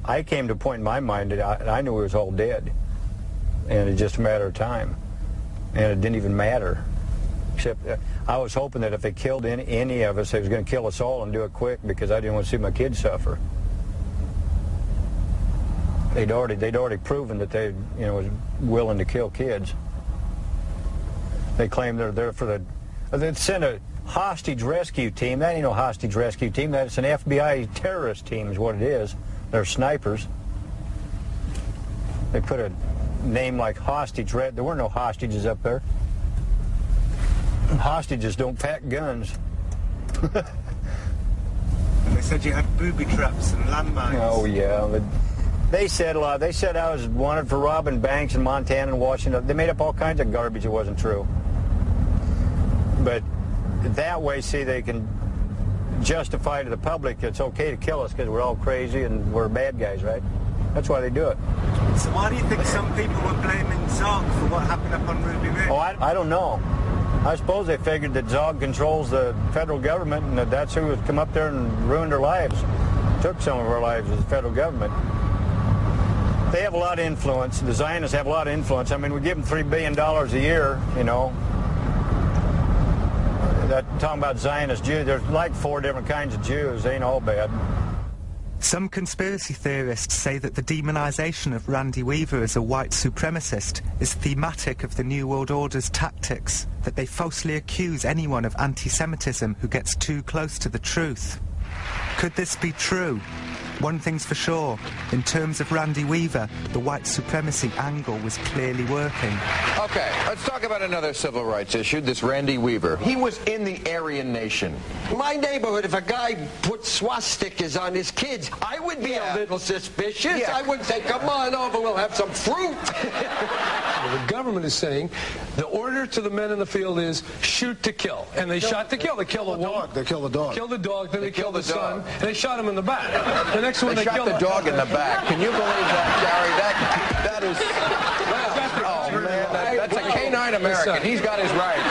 I came to a point in my mind that I knew we was all dead, and it's just a matter of time, and it didn't even matter. Except I was hoping that if they killed any of us, they was going to kill us all and do it quick, because I didn't want to see my kids suffer. They'd already proven that they, was willing to kill kids. They claim they're there for they'd send a hostage rescue team. That ain't no hostage rescue team. That's an FBI terrorist team is what it is. They're snipers. They put a name like hostage. There weren't no hostages up there. Hostages don't pack guns. And they said you had booby traps and landmines. Oh yeah, but they said a lot. They said I was wanted for robbing banks in Montana and Washington. They made up all kinds of garbage that wasn't true. But that way, see, they can justify to the public it's okay to kill us because we're all crazy and we're bad guys, right? That's why they do it. So why do you think some people were blaming Zog for what happened up on Ruby Ridge? Oh, I don't know. I suppose they figured that Zog controls the federal government and that that's who would come up there and ruined their lives. Took some of our lives as the federal government. They have a lot of influence. The Zionists have a lot of influence. I mean, we give them $3 billion a year, That, talking about Zionist Jews, there's like 4 different kinds of Jews. They ain't all bad. Some conspiracy theorists say that the demonization of Randy Weaver as a white supremacist is thematic of the New World Order's tactics, that they falsely accuse anyone of anti-Semitism who gets too close to the truth. Could this be true? One thing's for sure, in terms of Randy Weaver, the white supremacy angle was clearly working. Okay, let's talk about another civil rights issue, this Randy Weaver. He was in the Aryan Nation. My neighborhood, if a guy put swastikas on his kids, I would be a little suspicious. Yeah. I would say, come on over, we'll have some fruit. The government is saying the order to the men in the field is shoot to kill. And they shot to kill. They killed the woman. They killed the dog. Killed the dog, then they killed the son, and they shot him in the back. The next one they shot the dog in the back. Can you believe that, Gary? That is... Oh, man, that's a canine American. He's got his rights.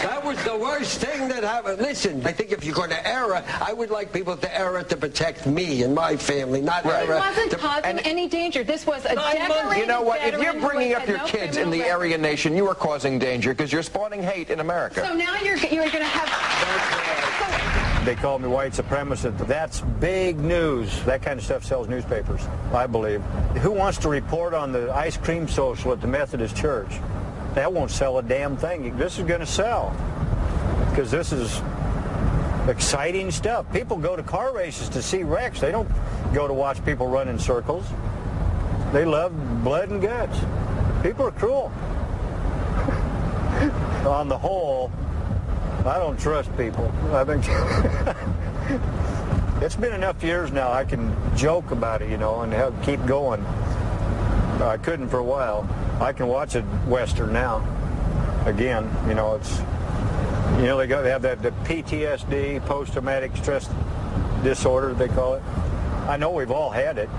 That was the worst thing that happened. Listen, I think if you're going to err, I would like people to err to protect me and my family, not err. It wasn't causing any danger. This was a decorated You know what? If veteran you're bringing who up had your no kids in criminal the record. Aryan Nation, you are causing danger because you're spawning hate in America. So now you're going to have... They call me white supremacist. That's big news. That kind of stuff sells newspapers, I believe. Who wants to report on the ice cream social at the Methodist Church? That won't sell a damn thing. This is going to sell because this is exciting stuff. People go to car races to see wrecks. They don't go to watch people run in circles. They love blood and guts. People are cruel. On the whole, I don't trust people. I think it's been enough years now. I can joke about it, and keep going. I couldn't for a while. I can watch a Western now. Again, it's, they have the PTSD, post-traumatic stress disorder, they call it. I know we've all had it,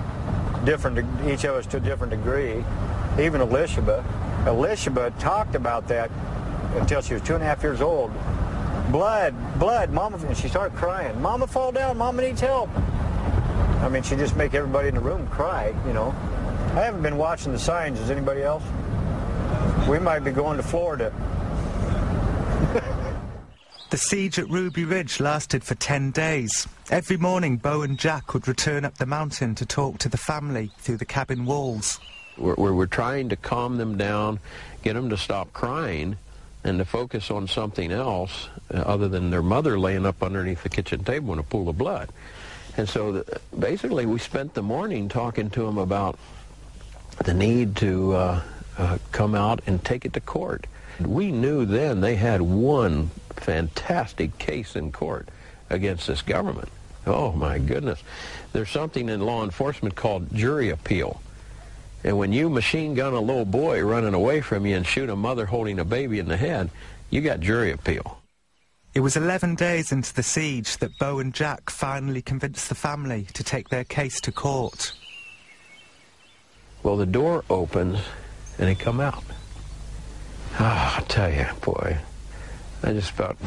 each of us to a different degree. Even Elishaba talked about that until she was 2.5 years old. Blood, Mama, and she started crying. Mama, fall down, Mama needs help. I mean, she just make everybody in the room cry, I haven't been watching the signs. Is anybody else? We might be going to Florida. The siege at Ruby Ridge lasted for 10 days. Every morning, Bo and Jack would return up the mountain to talk to the family through the cabin walls. We're trying to calm them down, get them to stop crying, and to focus on something else other than their mother laying up underneath the kitchen table in a pool of blood. And so basically we spent the morning talking to them about the need to come out and take it to court. We knew then they had one fantastic case in court against this government. Oh my goodness. There's something in law enforcement called jury appeal. And when you machine gun a little boy running away from you and shoot a mother holding a baby in the head, you got jury appeal. It was 11 days into the siege that Bo and Jack finally convinced the family to take their case to court. Well, the door opens and they come out. I tell you, boy, I just about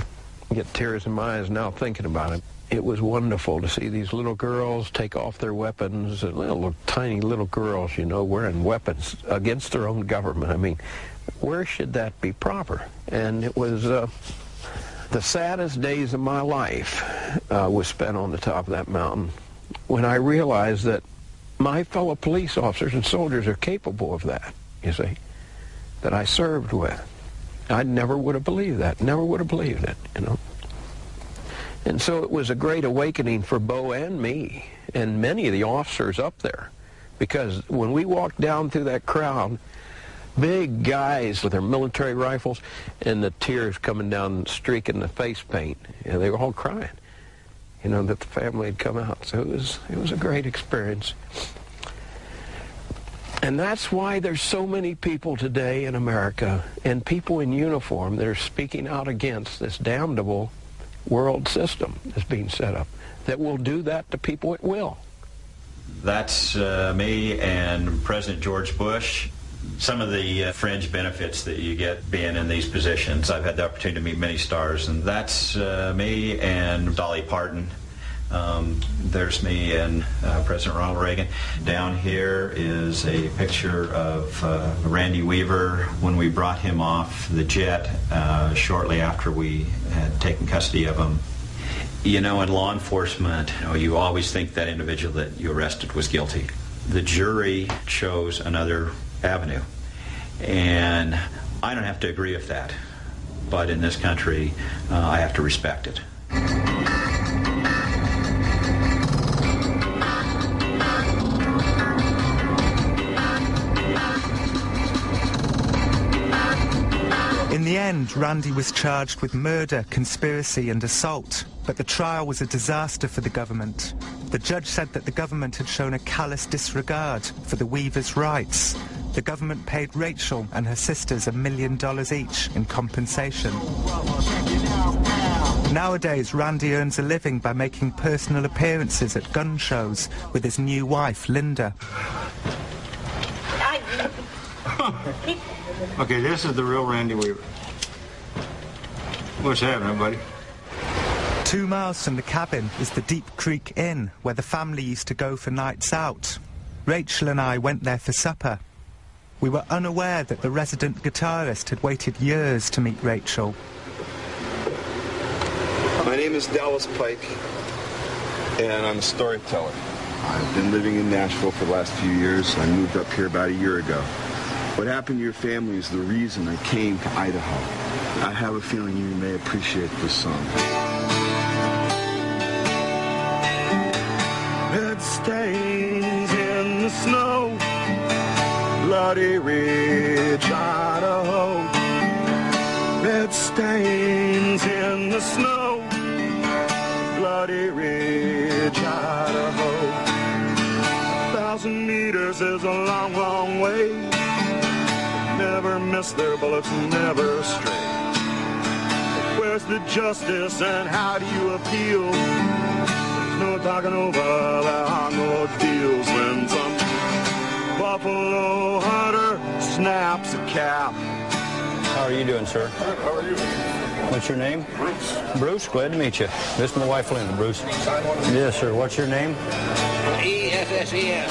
get tears in my eyes now thinking about it. it was wonderful to see these little girls take off their weapons, and little tiny little girls, you know, wearing weapons against their own government. I mean, where should that be proper? And it was the saddest days of my life was spent on the top of that mountain when I realized that my fellow police officers and soldiers are capable of that, you see, that I served with. I never would have believed that, never would have believed it, you know. And so it was a great awakening for Bo and me and many of the officers up there, because when we walked down through that crowd, big guys with their military rifles and the tears coming down, streaking the face paint, and they were all crying, you know, that the family had come out. So it was a great experience. And that's why there's so many people today in America and people in uniform that are speaking out against this damnable world system that's being set up, that will do that to people at will. That's me and President George Bush. Some of the fringe benefits that you get being in these positions. I've had the opportunity to meet many stars, and that's me and Dolly Parton. There's me and President Ronald Reagan. Down here is a picture of Randy Weaver when we brought him off the jet shortly after we had taken custody of him. You know, in law enforcement, you always think that individual that you arrested was guilty. The jury chose another avenue, and I don't have to agree with that, but in this country, I have to respect it. In the end, Randy was charged with murder, conspiracy and assault, but the trial was a disaster for the government. The judge said that the government had shown a callous disregard for the Weavers' rights. The government paid Rachel and her sisters $1 million each in compensation. Nowadays, Randy earns a living by making personal appearances at gun shows with his new wife, Linda. Okay, this is the real Randy Weaver. What's happening, buddy? 2 miles from the cabin is the Deep Creek Inn, where the family used to go for nights out. Rachel and I went there for supper. We were unaware that the resident guitarist had waited years to meet Rachel. My name is Dallas Pike, and I'm a storyteller. I've been living in Nashville for the last few years. I moved up here about a year ago. What happened to your family is the reason I came to Idaho. I have a feeling you may appreciate this song. Red stains in the snow, Bloody Ridge, Idaho. Red stains in the snow, Bloody Ridge, Idaho. 1,000 meters is a long, long way. Never miss their bullets, never stray. Where's the justice and how do you appeal? There's no talking over the hard deals when some buffalo hunter snaps a cap. How are you doing, sir? How are you? What's your name? Bruce. Bruce, glad to meet you. This is my wife, Linda. Bruce. Yes, sir. What's your name? E-S-S-E-N.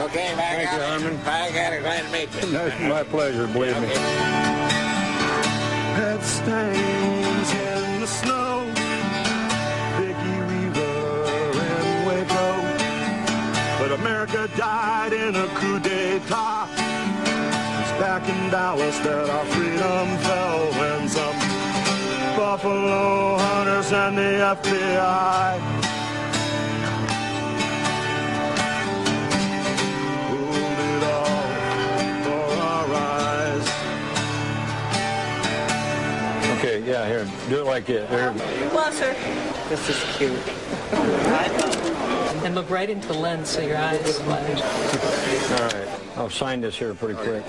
Okay, Thank you, Herman. I got it. Glad to meet you. That's my pleasure, believe me. Red stains in the snow, Vicki Weaver in Waco. But America died in a coup d'etat. It's back in Dallas that our freedom fell when some buffalo hunters and the FBI Okay, yeah, here, do it like it. Here. Well, sir. This is cute. And look right into the lens so your eyes flash. All right, I'll sign this here pretty quick.